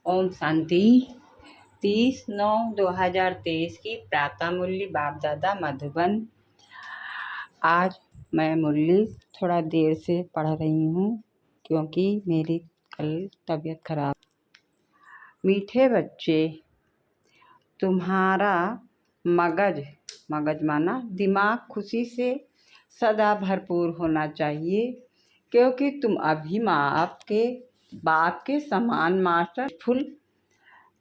ओम शांति। 30/9/2023 की प्रातः मुरली बाप दादा मधुबन। आज मैं मुरली थोड़ा देर से पढ़ रही हूँ क्योंकि मेरी कल तबीयत खराब। मीठे बच्चे, तुम्हारा मगज माना दिमाग खुशी से सदा भरपूर होना चाहिए क्योंकि तुम अभी बाप के समान मास्टरफुल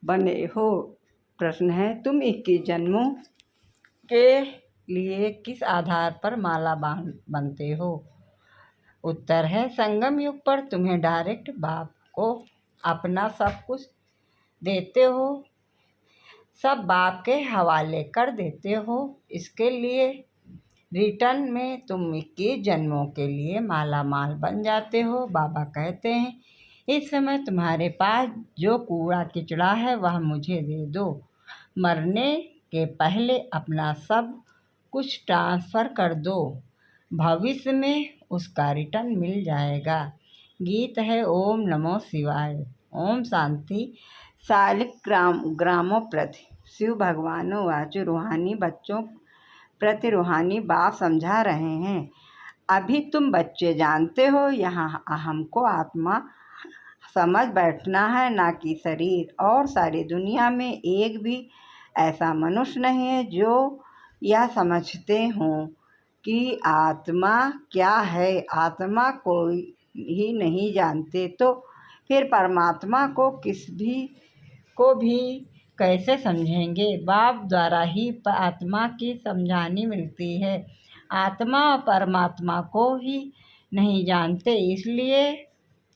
बने हो। प्रश्न है, तुम 21 जन्मों के लिए किस आधार पर माला बनते हो? उत्तर है, संगम युग पर तुम्हें डायरेक्ट बाप को अपना सब कुछ देते हो, सब बाप के हवाले कर देते हो। इसके लिए रिटर्न में तुम 21 जन्मों के लिए माला माल बन जाते हो। बाबा कहते हैं, इस समय तुम्हारे पास जो कूड़ा किचड़ा है वह मुझे दे दो। मरने के पहले अपना सब कुछ ट्रांसफ़र कर दो, भविष्य में उसका रिटर्न मिल जाएगा। गीत है ओम नमो शिवाय। ओम शांति। ग्रामों प्रति शिव भगवानों वाचु रूहानी बच्चों प्रति रूहानी बाप समझा रहे हैं। अभी तुम बच्चे जानते हो, यहाँ हमको आत्मा समझ बैठना है, ना कि शरीर। और सारी दुनिया में एक भी ऐसा मनुष्य नहीं है जो यह समझते हों कि आत्मा क्या है। आत्मा कोई ही नहीं जानते तो फिर परमात्मा को भी कैसे समझेंगे? बाप द्वारा ही आत्मा की समझानी मिलती है। आत्मा और परमात्मा को ही नहीं जानते, इसलिए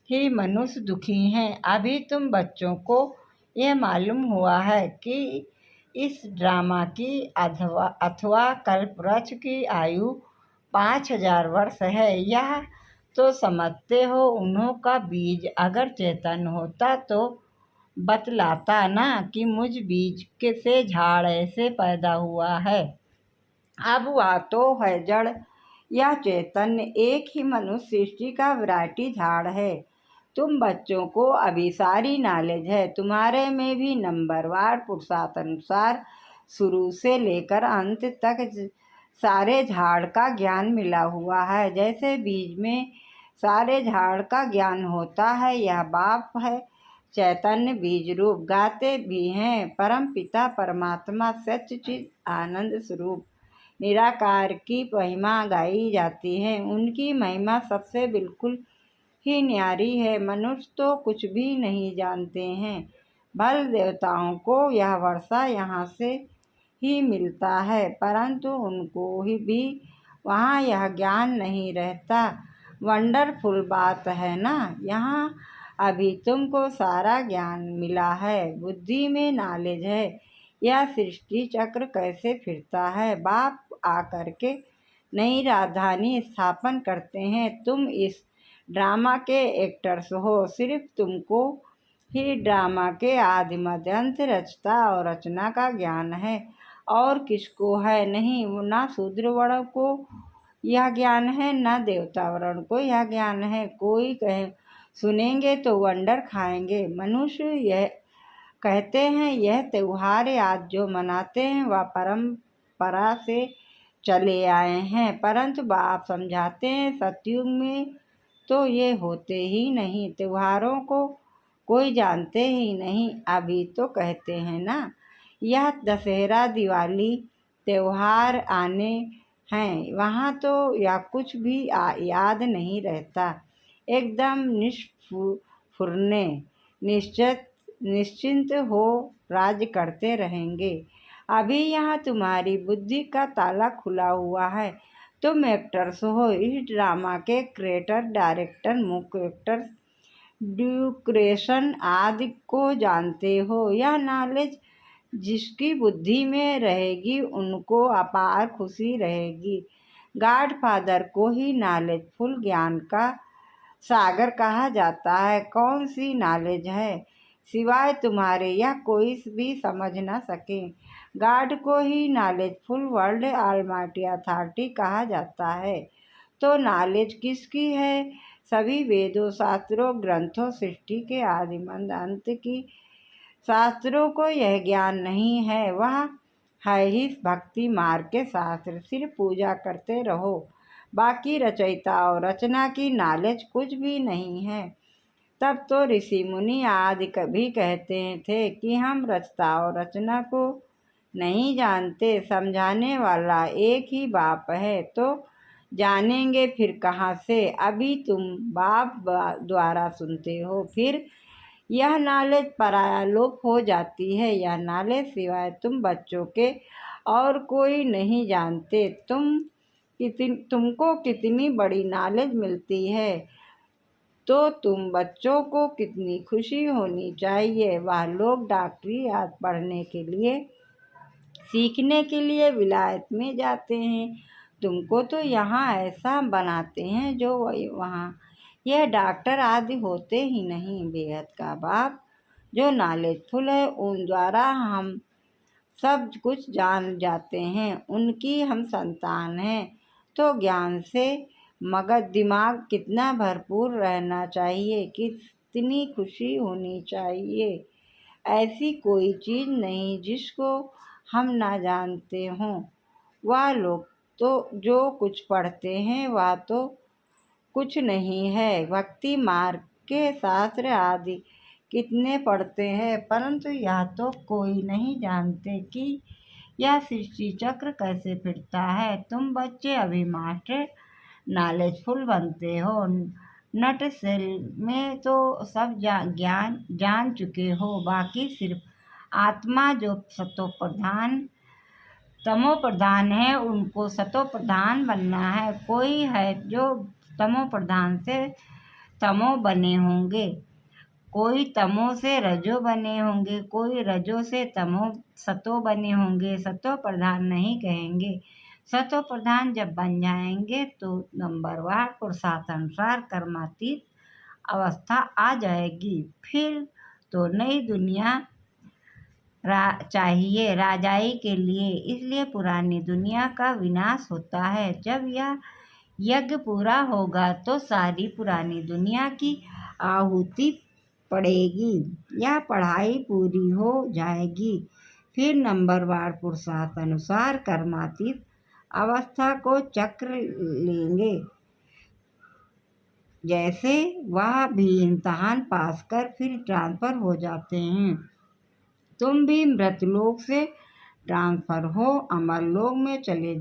ही मनुष्य दुखी हैं। अभी तुम बच्चों को यह मालूम हुआ है कि इस ड्रामा की अथवा कल्पवृक्ष की आयु 5000 वर्ष है। यह तो समझते हो। उन्हों का बीज अगर चेतन होता तो बतलाता ना कि मुझ बीज के से झाड़ ऐसे पैदा हुआ है। अब वह तो है जड़, यह चैतन्य एक ही मनुष्य सृष्टि का वैरायटी झाड़ है। तुम बच्चों को अभी सारी नॉलेज है। तुम्हारे में भी नंबरवार पुरुषार्थ अनुसार शुरू से लेकर अंत तक सारे झाड़ का ज्ञान मिला हुआ है। जैसे बीज में सारे झाड़ का ज्ञान होता है, यह बाप है चैतन्य बीज रूप। गाते भी हैं, परम पिता परमात्मा सच्चिद आनंद स्वरूप निराकार की महिमा गाई जाती है। उनकी महिमा सबसे बिल्कुल ही न्यारी है। मनुष्य तो कुछ भी नहीं जानते हैं। बल देवताओं को यह वर्षा यहाँ से ही मिलता है, परंतु उनको भी वहाँ यह ज्ञान नहीं रहता। वंडरफुल बात है ना। यहाँ अभी तुमको सारा ज्ञान मिला है, बुद्धि में नॉलेज है। यह सृष्टि चक्र कैसे फिरता है, बाप आकर के नई राजधानी स्थापन करते हैं। तुम इस ड्रामा के एक्टर्स हो। सिर्फ तुमको ही ड्रामा के आदि मध्य अंत रचता और रचना का ज्ञान है, और किसको है नहीं। ना शूद्र वर्ण को यह ज्ञान है, ना देवता वर्ण को यह ज्ञान है। कोई कहे सुनेंगे तो वंडर खाएंगे। मनुष्य यह कहते हैं, यह त्योहार आज जो मनाते हैं वह परंपरा से चले आए हैं, परंतु बाप समझाते हैं सतयुग में तो ये होते ही नहीं। त्योहारों को कोई जानते ही नहीं। अभी तो कहते हैं ना, यह दशहरा दिवाली त्योहार आने हैं, वहाँ तो यह कुछ भी याद नहीं रहता। एकदम निष्फुरने निश्चिंत हो राज्य करते रहेंगे। अभी यहाँ तुम्हारी बुद्धि का ताला खुला हुआ है। तुम एक्टर्स हो। इस ड्रामा के क्रिएटर, डायरेक्टर, मुख्य एक्टर, डेकोरेशन आदि को जानते हो। यह नॉलेज जिसकी बुद्धि में रहेगी उनको अपार खुशी रहेगी। गॉड फादर को ही नॉलेजफुल ज्ञान का सागर कहा जाता है। कौन सी नॉलेज है सिवाय तुम्हारे यह कोई भी समझ न सके। गॉड को ही नॉलेजफुल वर्ल्ड ऑलमाइटी अथॉरिटी कहा जाता है। तो नॉलेज किसकी है? सभी वेदों, शास्त्रों, ग्रंथों, सृष्टि के आदि मंद अंत की शास्त्रों को यह ज्ञान नहीं है, वह है ही भक्ति मार्ग के शास्त्र। सिर्फ पूजा करते रहो, बाकी रचयिता और रचना की नॉलेज कुछ भी नहीं है। तब तो ऋषि मुनि आदि कभी कहते थे कि हम रचता और रचना को नहीं जानते, समझाने वाला एक ही बाप है, तो जानेंगे फिर कहाँ से? अभी तुम बाप द्वारा सुनते हो, फिर यह नॉलेज पराया लोप हो जाती है। यह नॉलेज सिवाय तुम बच्चों के और कोई नहीं जानते। तुमको कितनी बड़ी नॉलेज मिलती है, तो तुम बच्चों को कितनी खुशी होनी चाहिए। वह लोग डॉक्टरी आदि पढ़ने के लिए, सीखने के लिए विलायत में जाते हैं, तुमको तो यहाँ ऐसा बनाते हैं जो वहाँ यह डॉक्टर आदि होते ही नहीं। बेहद का बाप जो नॉलेजफुल है, उन द्वारा हम सब कुछ जान जाते हैं, उनकी हम संतान हैं। तो ज्ञान से मगज दिमाग कितना भरपूर रहना चाहिए, कितनी खुशी होनी चाहिए। ऐसी कोई चीज़ नहीं जिसको हम ना जानते हों। वह लोग तो जो कुछ पढ़ते हैं वह तो कुछ नहीं है। भक्ति मार्ग के शास्त्र आदि कितने पढ़ते हैं, परंतु यह तो कोई नहीं जानते कि यह सृष्टि चक्र कैसे फिरता है। तुम बच्चे अभी मास्टर नॉलेजफुल बनते हो, नट सेल में तो सब ज्ञान जान चुके हो, बाकी सिर्फ आत्मा जो सतो प्रधान तमो प्रधान है, उनको सतो प्रधान बनना है। कोई है जो तमो प्रधान से तमो बने होंगे, कोई तमो से रजो बने होंगे, कोई रजो से तमो सतो बने होंगे। सतो प्रधान नहीं कहेंगे। सतो प्रधान जब बन जाएंगे तो नंबरवार पुरुषार्थानुसार कर्मातीत अवस्था आ जाएगी। फिर तो नई दुनिया चाहिए राजाई के लिए, इसलिए पुरानी दुनिया का विनाश होता है। जब यह यज्ञ पूरा होगा तो सारी पुरानी दुनिया की आहुति पड़ेगी, यह पढ़ाई पूरी हो जाएगी। फिर नंबरवार पुरुषार्थ अनुसार कर्मातीत अवस्था को चक्र लेंगे। जैसे वह भी इम्तहान पास कर फिर ट्रांसफ़र हो जाते हैं, तुम भी मृतलोक से ट्रांसफ़र हो अमरलोक में चले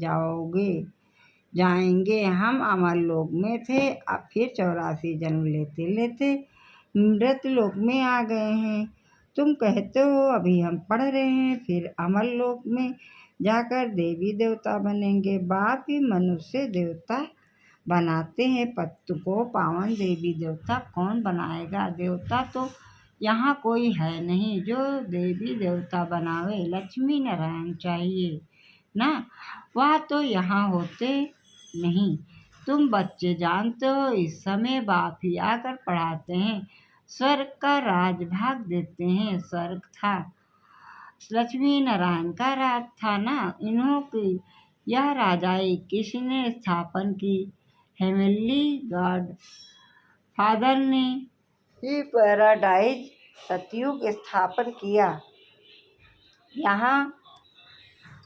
जाएंगे। हम अमरलोक में थे, अब फिर 84 जन्म लेते लेते मृतलोक में आ गए हैं। तुम कहते हो अभी हम पढ़ रहे हैं, फिर अमरलोक में जाकर देवी देवता बनेंगे। बाप ही मनुष्य देवता बनाते हैं, पत्तू को पावन देवी देवता कौन बनाएगा? देवता तो यहाँ कोई है नहीं जो देवी देवता बनावे। लक्ष्मी नारायण चाहिए ना, वह तो यहाँ होते नहीं। तुम बच्चे जानते हो, इस समय बाप ही आकर पढ़ाते हैं, स्वर्ग का राज भाग देते हैं। स्वर्ग था, लक्ष्मी नारायण का राज था ना, इन्हों की यह राजाई किसने स्थापन की? हेवनली गॉड फादर ने ही पैराडाइज सतयुग स्थापन किया। यहाँ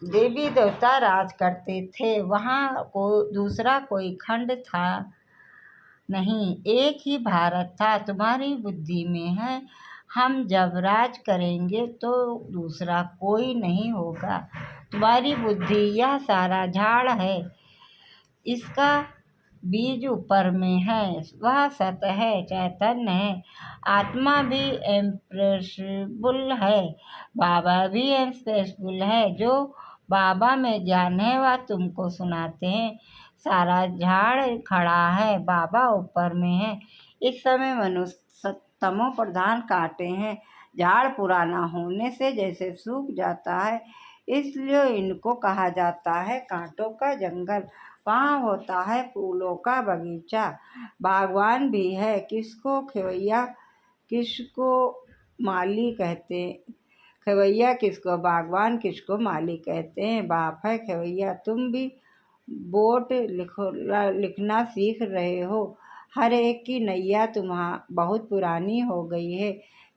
देवी देवता राज करते थे, वहाँ को दूसरा कोई खंड था नहीं, एक ही भारत था। तुम्हारी बुद्धि में है हम जब राज करेंगे तो दूसरा कोई नहीं होगा। तुम्हारी बुद्धि यह सारा झाड़ है, इसका बीज ऊपर में है, वह सत है, चैतन्य है। आत्मा भी इम्प्रेसिबल है, बाबा भी इम्प्रेसिबल है। जो बाबा में ज्ञान है वह तुमको सुनाते हैं। सारा झाड़ खड़ा है, बाबा ऊपर में है। इस समय मनुष्य तमो प्रधान कांटे हैं, झाड़ पुराना होने से जैसे सूख जाता है, इसलिए इनको कहा जाता है कांटों का जंगल। वहाँ होता है फूलों का बगीचा, बागवान भी है। किसको खेवैया किसको माली कहते हैं, खेवैया किसको बागवान किसको माली कहते हैं। बाप है खेवैया। तुम भी बोट लिखना सीख रहे हो, हर एक की नैया तुम्हारा बहुत पुरानी हो गई है।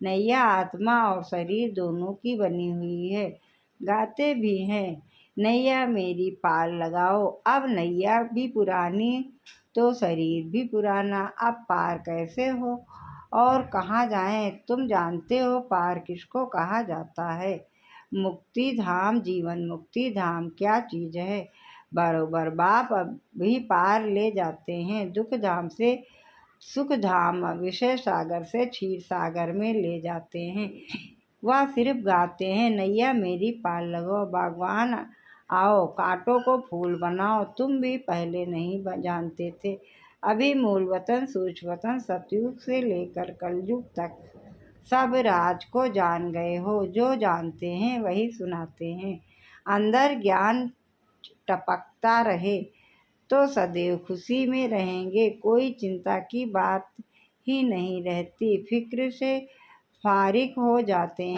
नैया आत्मा और शरीर दोनों की बनी हुई है। गाते भी हैं, नैया मेरी पाल लगाओ। अब नैया भी पुरानी तो शरीर भी पुराना, अब पार कैसे हो और कहाँ जाएं? तुम जानते हो पार किसको कहा जाता है? मुक्ति धाम, जीवन मुक्ति धाम क्या चीज़ है? बरोबर बाप अब भी पार ले जाते हैं, दुख धाम से सुख धाम, विषय सागर से क्षीर सागर में ले जाते हैं। वह सिर्फ गाते हैं, नैया मेरी पाल लगाओ। बागवान आओ, कांटों को फूल बनाओ। तुम भी पहले नहीं जानते थे, अभी मूल वतन सूक्ष्म वतन सतयुग से लेकर कलयुग तक सब राज को जान गए हो। जो जानते हैं वही सुनाते हैं। अंदर ज्ञान टपकता रहे तो सदैव खुशी में रहेंगे, कोई चिंता की बात ही नहीं रहती। फिक्र से फारिग हो जाते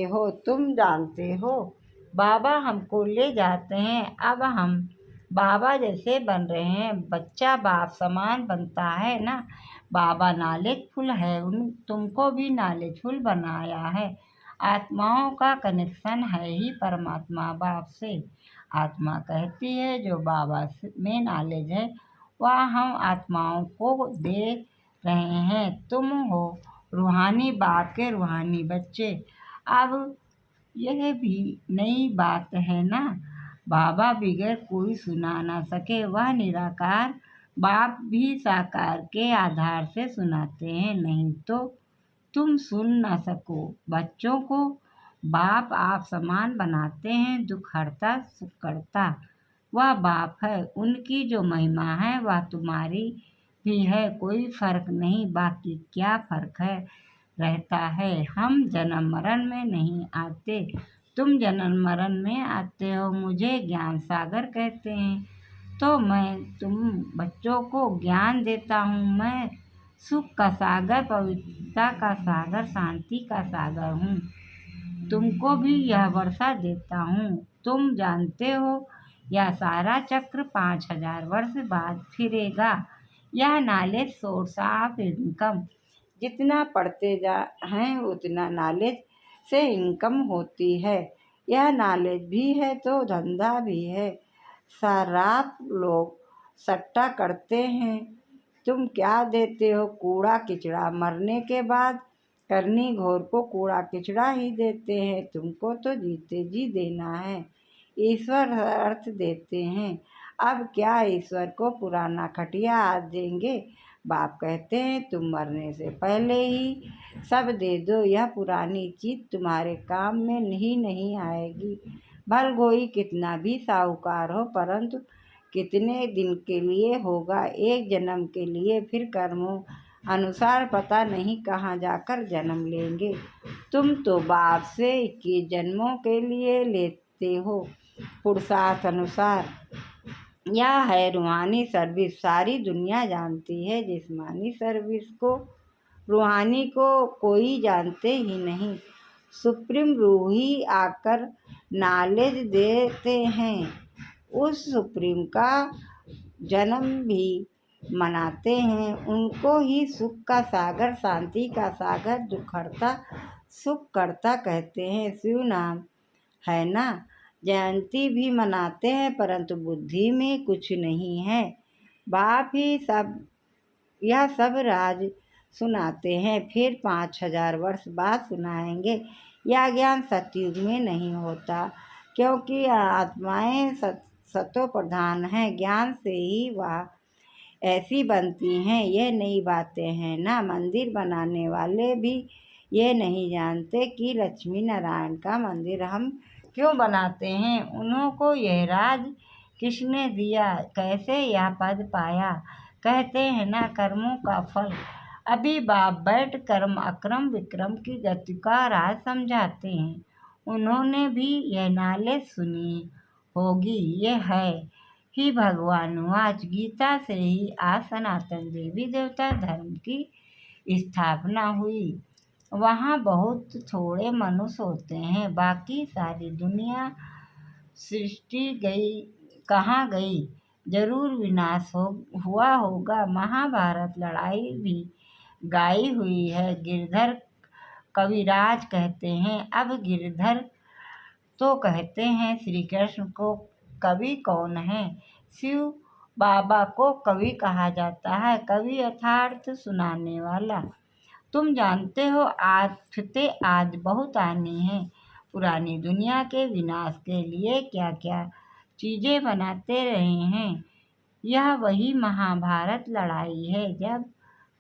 हो। तुम जानते हो बाबा हमको ले जाते हैं, अब हम बाबा जैसे बन रहे हैं। बच्चा बाप समान बनता है ना। बाबा नॉलेजफुल है, तुमको भी नॉलेजफुल बनाया है। आत्माओं का कनेक्शन है ही परमात्मा बाप से। आत्मा कहती है जो बाबा में नॉलेज है वह हम आत्माओं को दे रहे हैं। तुम हो रूहानी बाप के रूहानी बच्चे। अब यह भी नई बात है ना, बाबा बिगैर कोई सुना ना सके। वह निराकार बाप भी साकार के आधार से सुनाते हैं, नहीं तो तुम सुन ना सको। बच्चों को बाप आप समान बनाते हैं, दुख हरता सुख करता वह बाप है। उनकी जो महिमा है वह तुम्हारी भी है, कोई फर्क नहीं। बाकी क्या फर्क है रहता है? हम जन्म मरण में नहीं आते, तुम जन्म मरण में आते हो। मुझे ज्ञान सागर कहते हैं तो मैं तुम बच्चों को ज्ञान देता हूँ। मैं सुख का सागर, पवित्रता का सागर, शांति का सागर हूँ। तुमको भी यह वर्षा देता हूँ। तुम जानते हो यह सारा चक्र 5000 वर्ष बाद फिरेगा। यह नॉलेज सोर्स ऑफ इनकम, जितना पढ़ते हैं उतना नॉलेज से इनकम होती है। यह नॉलेज भी है तो धंधा भी है। शराब लोग सट्टा करते हैं, तुम क्या देते हो? कूड़ा किचड़ा। मरने के बाद करनी घोर को कूड़ा किचड़ा ही देते हैं। तुमको तो जीते जी देना है, ईश्वर अर्थ देते हैं। अब क्या ईश्वर को पुराना खटिया आज देंगे? बाप कहते हैं तुम मरने से पहले ही सब दे दो, यह पुरानी चीज़ तुम्हारे काम में नहीं आएगी। भल कोई कितना भी साहूकार हो, परंतु कितने दिन के लिए होगा, एक जन्म के लिए। फिर कर्मों अनुसार पता नहीं कहाँ जाकर जन्म लेंगे। तुम तो बाप से 21 जन्मों के लिए लेते हो पुरुषार्थ अनुसार। यह है रूहानी सर्विस, सारी दुनिया जानती है। जिस्मानी सर्विस को, रूहानी को कोई जानते ही नहीं। सुप्रीम रूह ही आकर नॉलेज देते हैं। उस सुप्रीम का जन्म भी मनाते हैं। उनको ही सुख का सागर, शांति का सागर, दुख हरता सुख करता कहते हैं। शिव नाम है ना। जयंती भी मनाते हैं परंतु बुद्धि में कुछ नहीं है। बाप ही सब यह सब राज सुनाते हैं, फिर 5000 वर्ष बाद सुनाएंगे। यह ज्ञान सतयुग में नहीं होता, क्योंकि आत्माएं सतो प्रधान हैं। ज्ञान से ही वह ऐसी बनती हैं। ये नई बातें हैं ना। मंदिर बनाने वाले भी ये नहीं जानते कि लक्ष्मी नारायण का मंदिर हम क्यों बनाते हैं। उन्हों को यह राज किसने दिया, कैसे यह पद पाया? कहते हैं ना कर्मों का फल। अभी बाप बैठ कर्म अक्रम विक्रम की गति का राज समझाते हैं। उन्होंने भी यह नॉलेज सुनी होगी। ये है ही भगवान वाच। गीता से ही आज सनातन देवी देवता धर्म की स्थापना हुई। वहाँ बहुत थोड़े मनुष्य होते हैं, बाकी सारी दुनिया सृष्टि गई कहाँ गई? जरूर विनाश हुआ होगा। महाभारत लड़ाई भी गाई हुई है। गिरधर कविराज कहते हैं। अब गिरधर तो कहते हैं श्री कृष्ण को कवि कौन है? शिव बाबा को कवि कहा जाता है। कवि यथार्थ सुनाने वाला। तुम जानते हो आफतें आज बहुत आनी हैं। पुरानी दुनिया के विनाश के लिए क्या क्या चीज़ें बनाते रहे हैं। यह वही महाभारत लड़ाई है जब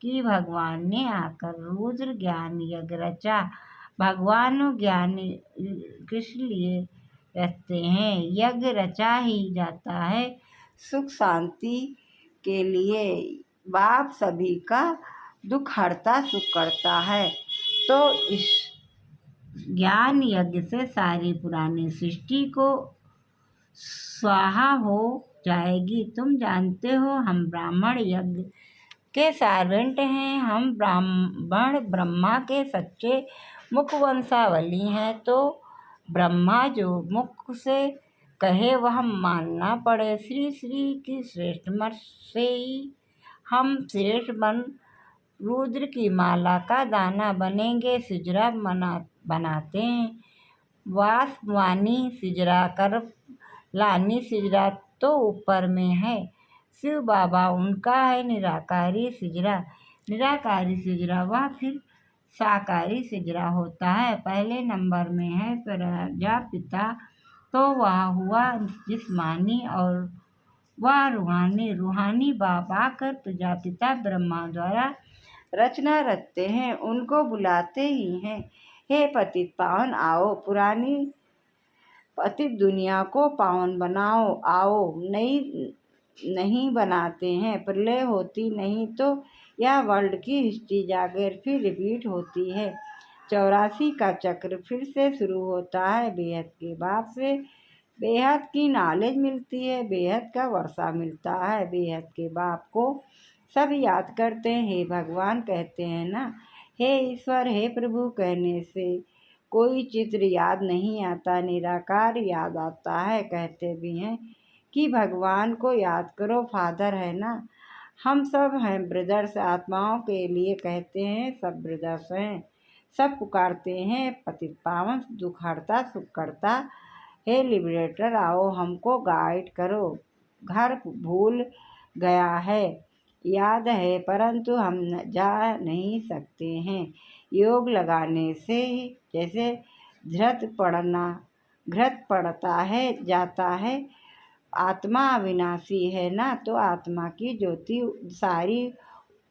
कि भगवान ने आकर रुद्र ज्ञान यज्ञ रचा। भगवान ज्ञान किस लिए रचते हैं? यज्ञ रचा ही जाता है सुख शांति के लिए। बाप सभी का दुख हरता सुख करता है। तो इस ज्ञान यज्ञ से सारी पुरानी सृष्टि को स्वाहा हो जाएगी। तुम जानते हो हम ब्राह्मण यज्ञ के सर्वेंट हैं। हम ब्राह्मण ब्रह्मा के सच्चे मुख वंशावली हैं। तो ब्रह्मा जो मुख से कहे वह मानना पड़े। श्री श्री की श्रेष्ठ मत से ही हम श्रेष्ठ बन रुद्र की माला का दाना बनेंगे। सिजरा बनाते हैं। वासवानी सिजरा कर लानी। सिजरा तो ऊपर में है। शिव बाबा उनका है निराकारी सिजरा। निराकारी सिजरा वह फिर साकारी सिजरा होता है। पहले नंबर में है प्रजापिता, तो वह हुआ जिस्मानी और वह रूहानी। रूहानी बाप आकर प्रजापिता ब्रह्मा द्वारा रचना रचते हैं, उनको बुलाते ही हैं। हे पतित पावन आओ, पुरानी पतित दुनिया को पावन बनाओ। आओ, नई नहीं बनाते हैं। प्रलय होती नहीं तो यह वर्ल्ड की हिस्ट्री जाकर फिर रिपीट होती है। 84 का चक्र फिर से शुरू होता है। बेहद के बाप से बेहद की नॉलेज मिलती है। बेहद का वर्षा मिलता है। बेहद के बाप को सब याद करते हैं। हे भगवान कहते हैं ना, हे ईश्वर, हे प्रभु कहने से कोई चित्र याद नहीं आता, निराकार याद आता है। कहते भी हैं कि भगवान को याद करो, फादर है ना। हम सब हैं ब्रदर्स। आत्माओं के लिए कहते हैं सब ब्रदर्स हैं। सब पुकारते हैं पतित पावन दुख हरता सुख करता। हे लिबरेटर आओ, हमको गाइड करो। घर भूल गया है, याद है, परंतु हम जा नहीं सकते हैं। योग लगाने से जैसे घृत पड़ता है जाता है। आत्मा अविनाशी है ना, तो आत्मा की ज्योति सारी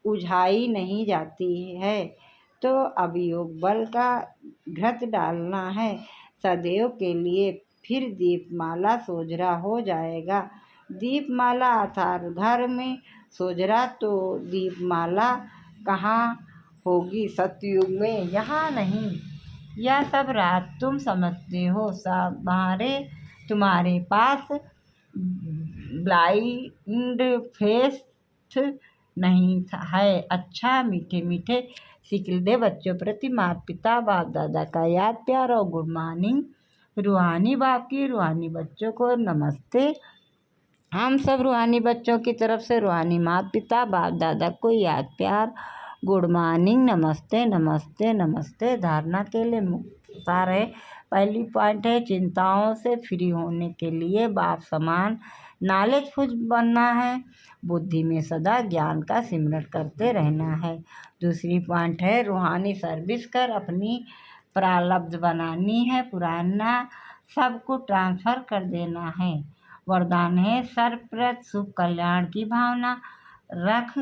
उझाई नहीं जाती है। तो अब योग बल का घृत डालना है सदैव के लिए। फिर दीपमाला सोजरा हो जाएगा। दीपमाला अर्थात घर में सोजरा, तो दीपमाला कहाँ होगी सतयुग में? यहाँ नहीं। यह सब रात तुम समझते हो। तुम्हारे पास ब्लाइंड फेस नहीं है। अच्छा, मीठे मीठे सीख दे बच्चों प्रति माता पिता बाप दादा का याद प्यार और गुड मॉर्निंग। रूहानी बाप की रूहानी बच्चों को नमस्ते। हम सब रूहानी बच्चों की तरफ से रूहानी माता पिता बाप दादा को याद प्यार गुड मॉर्निंग, नमस्ते नमस्ते नमस्ते। धारणा के लिए मुख्तार है। पहली पॉइंट है चिंताओं से फ्री होने के लिए बाप समान नॉलेजफुल बनना है। बुद्धि में सदा ज्ञान का सिमरन करते रहना है। दूसरी पॉइंट है रूहानी सर्विस कर अपनी प्रारब्ध बनानी है। पुराना सबको ट्रांसफ़र कर देना है। वरदान है सर्वप्रत शुभ कल्याण की भावना रख,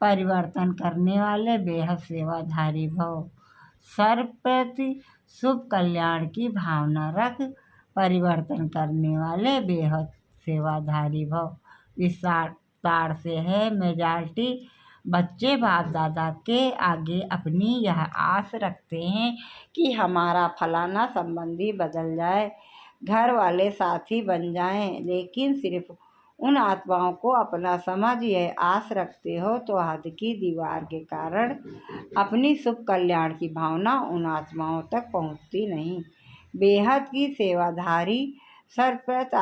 परिवर्तन करने वाले बेहद सेवाधारी भव। सर्वप्रति शुभ कल्याण की भावना रख, परिवर्तन करने वाले बेहद सेवाधारी भव। विस्तार से है मेजॉरिटी बच्चे बाप दादा के आगे अपनी यह आस रखते हैं कि हमारा फलाना संबंधी बदल जाए, घर वाले साथी बन जाएं। लेकिन सिर्फ उन आत्माओं को अपना समझ यह आस रखते हो तो हद की दीवार के कारण अपनी शुभ कल्याण की भावना उन आत्माओं तक पहुंचती नहीं। बेहद की सेवाधारी सर्वप्रत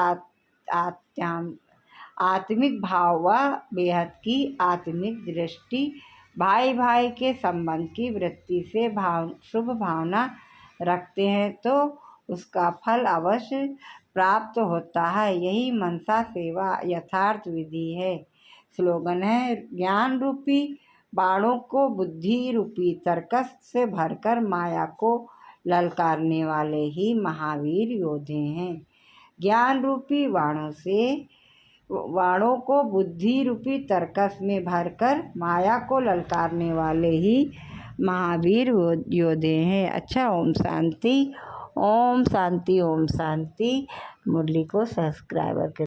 आत्मिक भाव व बेहद की आत्मिक दृष्टि भाई भाई के संबंध की वृत्ति से शुभ भावना रखते हैं तो उसका फल अवश्य प्राप्त होता है। यही मनसा सेवा यथार्थ विधि है। स्लोगन है, ज्ञान रूपी बाणों को बुद्धि रूपी तर्कस से भरकर माया को ललकारने वाले ही महावीर योद्धे हैं। ज्ञान रूपी बाणों को बुद्धि रूपी तर्कस में भरकर माया को ललकारने वाले ही महावीर योद्धे हैं। अच्छा, ओम शांति, ओम शांति, ओम शांति। मुरली को सब्सक्राइबर के